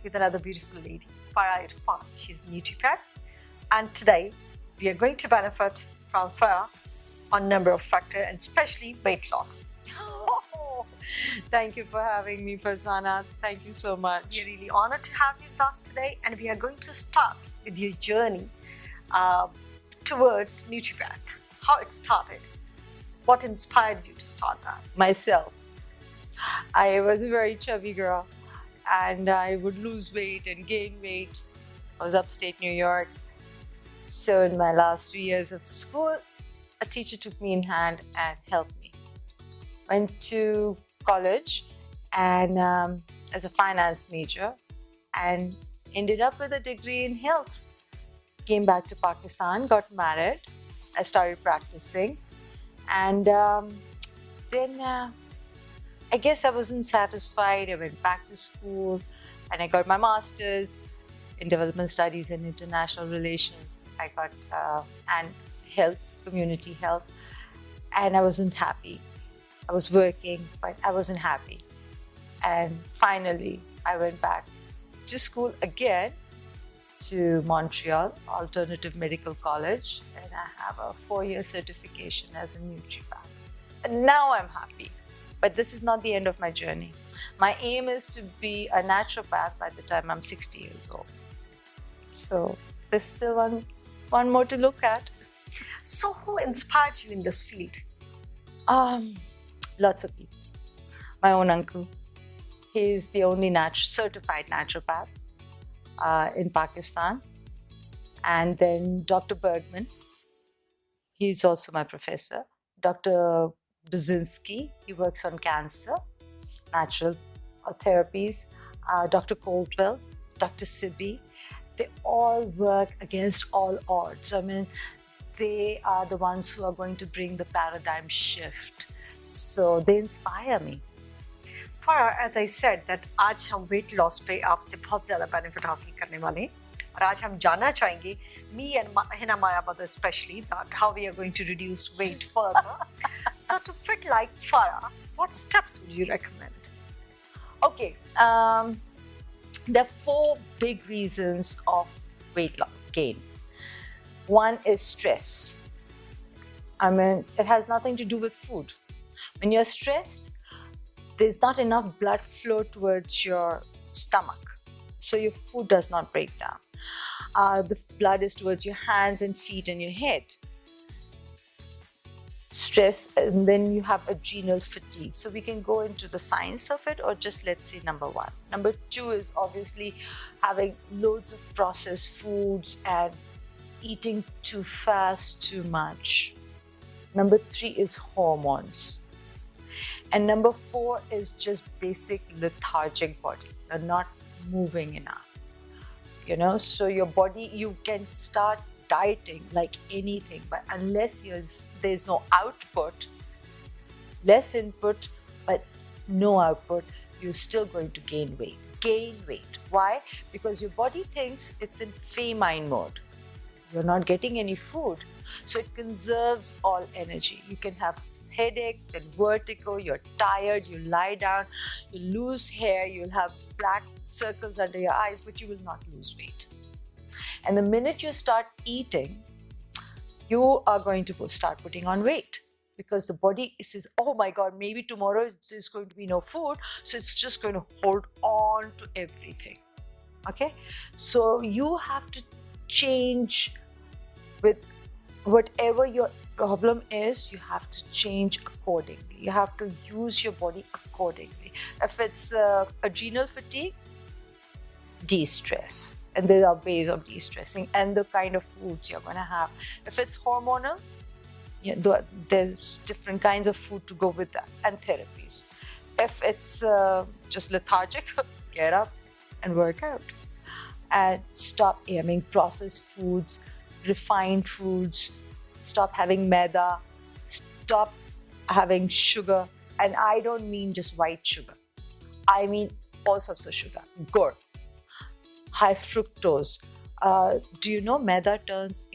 with another beautiful lady, Farah Irfan. She's a nutripath, and today we are going to benefit from Farah on a number of factors, and especially weight loss. Oh, thank you for having me, Farzana. Thank you so much. We're really honored to have you with us today, and we are going to start with your journey towards nutripath. How it started, what inspired you to start that? Myself. I was a very chubby girl and I would lose weight and gain weight. I was upstate New York. So in my last 3 years of school, a teacher took me in hand and helped me. Went to college and as a finance major and ended up with a degree in health. Came back to Pakistan, got married. I started practicing and then I guess I wasn't satisfied. I went back to school and I got my master's in development studies and international relations. I got and health, community health, and I wasn't happy. I was working, but I wasn't happy. And finally, I went back to school again to Montreal Alternative Medical College, and I have a 4-year certification as a nutripath. And now I'm happy. But this is not the end of my journey. My aim is to be a naturopath by the time I'm 60 years old. So there's still one more to look at. So who inspired you in this field? Lots of people. My own uncle. He's the only certified naturopath in Pakistan. And then Dr. Bergman. He's also my professor. Dr. Brzezinski, he works on cancer, natural therapies. Dr. Coldwell, Dr. Sibi, they all work against all odds. I mean, they are the ones who are going to bring the paradigm shift. So they inspire me. Farah, as I said, that आज हम weight loss पे आपसे बहुत ज़्यादा benefit हासिल करने वाले हैं और आज हम जानना चाहेंगे, me and Hina Maya Mother especially, that how we are going to reduce weight further. So to fit like Farah, what steps would you recommend? Okay, there are 4 big reasons of weight gain. One is stress. I mean, it has nothing to do with food. When you're stressed, there's not enough blood flow towards your stomach, so your food does not break down. The blood is towards your hands and feet and your head. Stress, and then you have adrenal fatigue. So we can go into the science of it, or just let's say number 1. Number 2 is obviously having loads of processed foods and eating too fast, too much. Number 3 is hormones. And number 4 is just basic lethargic body. You're not moving enough. You know, so your body, you can start dieting like anything, but unless there's no output, less input, but no output, you're still going to gain weight. Why? Because your body thinks it's in famine mode. You're not getting any food, so it conserves all energy. You can have headache, then vertigo, you're tired, you lie down, you lose hair, you'll have black circles under your eyes, but you will not lose weight. And the minute you start eating, you are going to start putting on weight, because the body says, oh my God, maybe tomorrow there's going to be no food, so it's just going to hold on to everything. Okay? So you have to change with whatever your problem is. You have to change accordingly. You have to use your body accordingly. If it's adrenal fatigue, de-stress. And there are ways of de-stressing and the kind of foods you're going to have. If it's hormonal, there's different kinds of food to go with that, and therapies. If it's just lethargic, get up and work out. And stop aiming processed foods, refined foods, stop having maida, stop having sugar. And I don't mean just white sugar. I mean all sorts of sugar, gur, high fructose. Do you know maida turns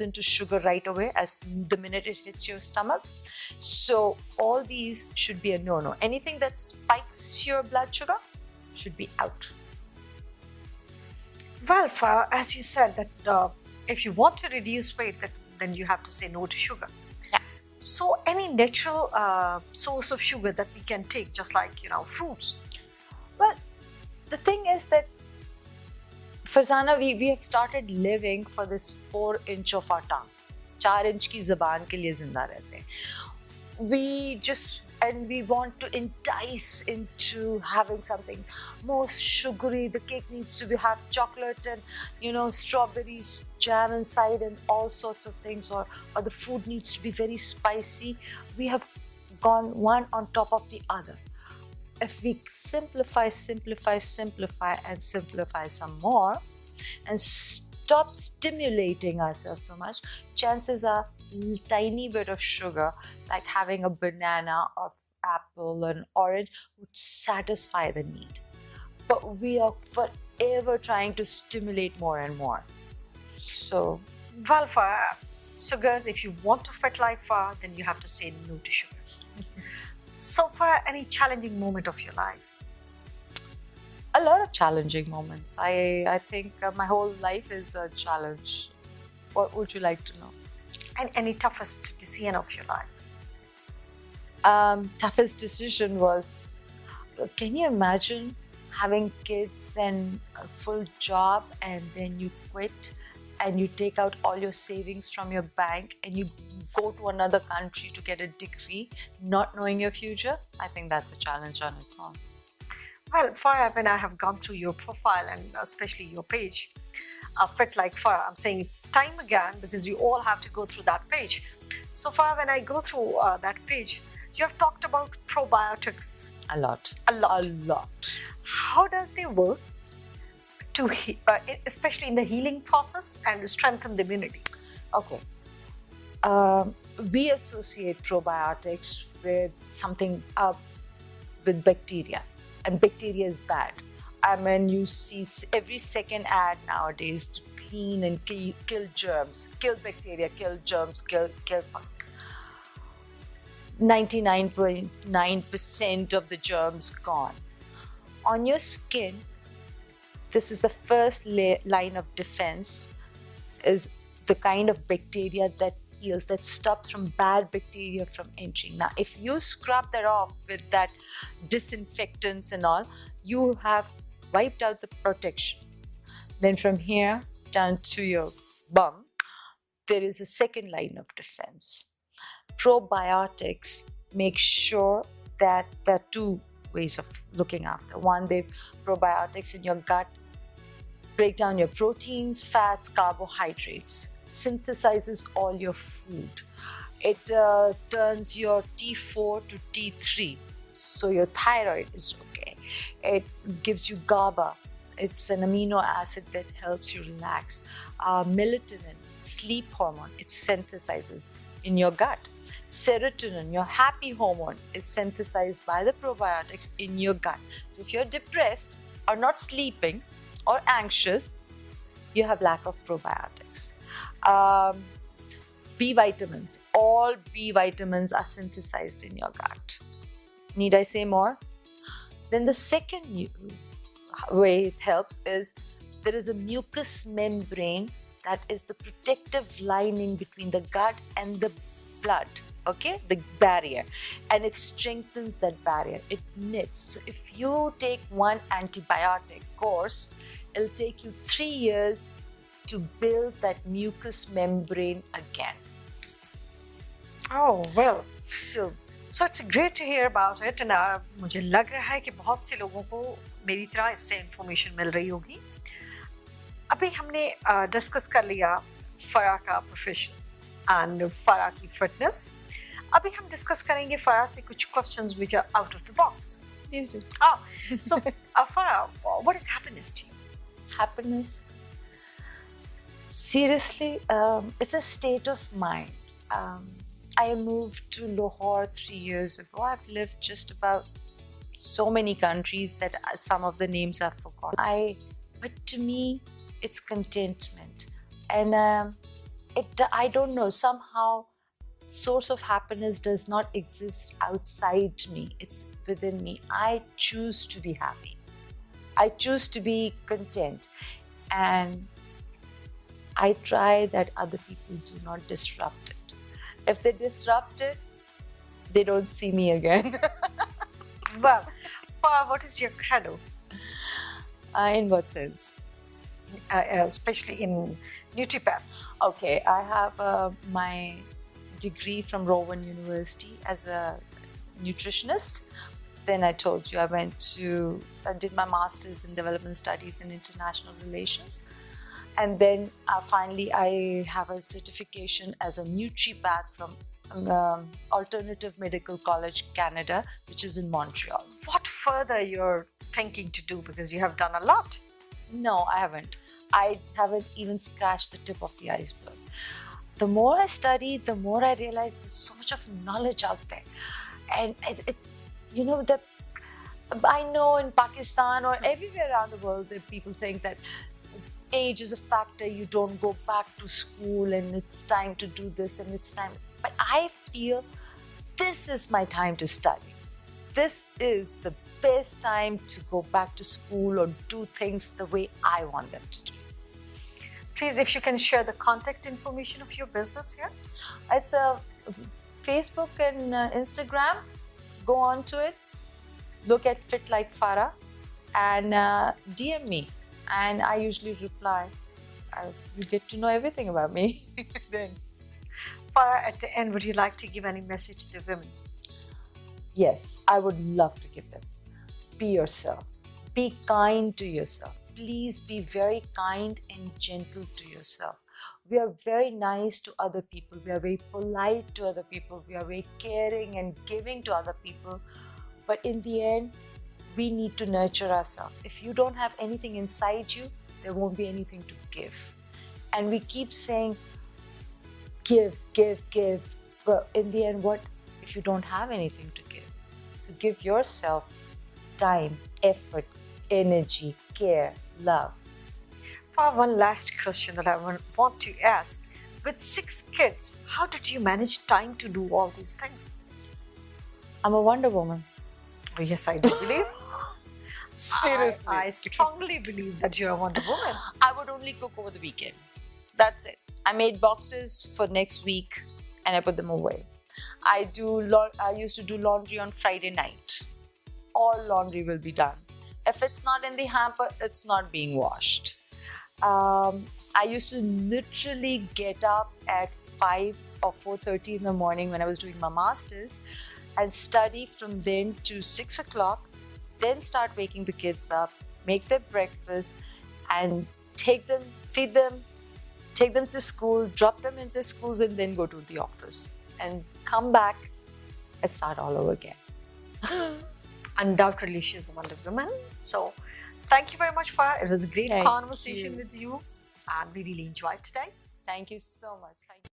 into sugar right away as the minute it hits your stomach? So all these should be a no-no. Anything that spikes your blood sugar, should be out. Well, Farah, as you said that if you want to reduce weight, then you have to say no to sugar. Yeah. So any natural source of sugar that we can take, just like, fruits? Well, the thing is that, Farzana, we have started living for this 4 inch of our tongue. 4 inch की ज़बान के लिए जिंदा रहते हैं. We want to entice into having something more sugary. The cake needs to have chocolate and strawberries, jam inside, and all sorts of things, or the food needs to be very spicy. We have gone one on top of the other. If we simplify and simplify some more and stop stimulating ourselves so much, chances are tiny bit of sugar, like having a banana or apple and orange, would satisfy the need. But we are forever trying to stimulate more and more. So, well, Farah, sugars, if you want to fit like Farah, then you have to say no to sugar. So far, any challenging moment of your life? A lot of challenging moments. I think my whole life is a challenge. What would you like to know? And any toughest decision of your life? Toughest decision was, can you imagine having kids and a full job, and then you quit and you take out all your savings from your bank and you go to another country to get a degree, not knowing your future? I think that's a challenge on its own. Well, Farah, when I have gone through your profile and especially your page, Fit Like Farah, I'm saying time again because you all have to go through that page. So Farah, when I go through that page, you have talked about probiotics. A lot. How does they work to, especially in the healing process, and strengthen the immunity? Okay. We associate probiotics with something, with bacteria. And bacteria is bad. I mean, you see every second ad nowadays to clean and kill germs, kill bacteria, kill germs, kill fungus. 99.9% of the germs gone. On your skin, this is the first line of defense, is the kind of bacteria that heals, that stops from bad bacteria from entering. Now, if you scrub that off with that disinfectants and all, you have wiped out the protection. Then from here down to your bum, there is a second line of defense. Probiotics make sure that there are two ways of looking after. One, they probiotics in your gut break down your proteins, fats, carbohydrates, synthesizes all your food. It turns your T4 to T3, so your thyroid is okay. It gives you GABA. It's an amino acid that helps you relax. Melatonin, sleep hormone, it synthesizes in your gut. Serotonin, your happy hormone, is synthesized by the probiotics in your gut. So if you're depressed or not sleeping or anxious, you have lack of probiotics. B vitamins, all B vitamins are synthesized in your gut. Need I say more? Then the second way it helps is there is a mucous membrane that is the protective lining between the gut and the blood, okay, the barrier, and it strengthens that barrier. It knits. So if you take one antibiotic course, it'll take you 3 years to build that mucous membrane again. Oh, well, so it's great to hear about it, and मुझे लग रहा है कि बहुत से लोगों को मेरी तरह इससे इंफॉर्मेशन मिल रही होगी. अभी हमने डिस्कस कर लिया फरा का प्रोफेशन एंड फरा की फिटनेस. अभी हम डिस्कस करेंगे फरा से कुछ questions which are out of the box. Please do. So Farah, what is happiness to you? Happiness? Seriously, it's a state of mind. I moved to Lahore 3 years ago. I've lived just about so many countries that some of the names I've forgotten. But to me, it's contentment. And I don't know, somehow source of happiness does not exist outside me. It's within me. I choose to be happy. I choose to be content, and I try that other people do not disrupt it. If they disrupt it, they don't see me again. Well, Farah, what is your credo? In what sense? Especially in NutriPath. Okay, I have my degree from Rowan University as a nutritionist. Then I told you I did my master's in development studies and international relations. And then finally I have a certification as a NutriPath from Alternative Medical College, Canada, which is in Montreal. What further you're thinking to do, because you have done a lot? No, I haven't. I haven't even scratched the tip of the iceberg. The more I study, the more I realize there's so much of knowledge out there. And I know in Pakistan or everywhere around the world that people think that age is a factor, you don't go back to school and it's time to do this and it's time. But I feel this is my time to study. This is the best time to go back to school or do things the way I want them to do. Please, if you can share the contact information of your business here. It's a Facebook and Instagram. Go on to it. Look at Fit Like Farah and DM me. And I usually reply. You get to know everything about me then. Farah, at the end, would you like to give any message to the women? Yes, I would love to give them. Be yourself. Be kind to yourself. Please be very kind and gentle to yourself. We are very nice to other people. We are very polite to other people. We are very caring and giving to other people. But in the end, we need to nurture ourselves. If you don't have anything inside you, there won't be anything to give. And we keep saying, give, give, give. But in the end, what if you don't have anything to give? So give yourself time, effort, energy, care, love. Farah, one last question that I want to ask. With 6 kids, how did you manage time to do all these things? I'm a Wonder Woman. Oh, yes, I do believe. Seriously. I strongly believe that you're a Wonder Woman. I would only cook over the weekend. That's it. I made boxes for next week and I put them away. I used to do laundry on Friday night. All laundry will be done. If it's not in the hamper, it's not being washed. I used to literally get up at 5 or 4:30 in the morning when I was doing my master's and study from then to 6 o'clock, then start waking the kids up, make their breakfast and take them, feed them, take them to school, drop them in their schools and then go to the office and come back and start all over again. Undoubtedly, she's a Wonder Woman. So, thank you very much, Farah. It was a great Thank conversation you. with you and we really enjoyed today. Thank you so much. Thank you.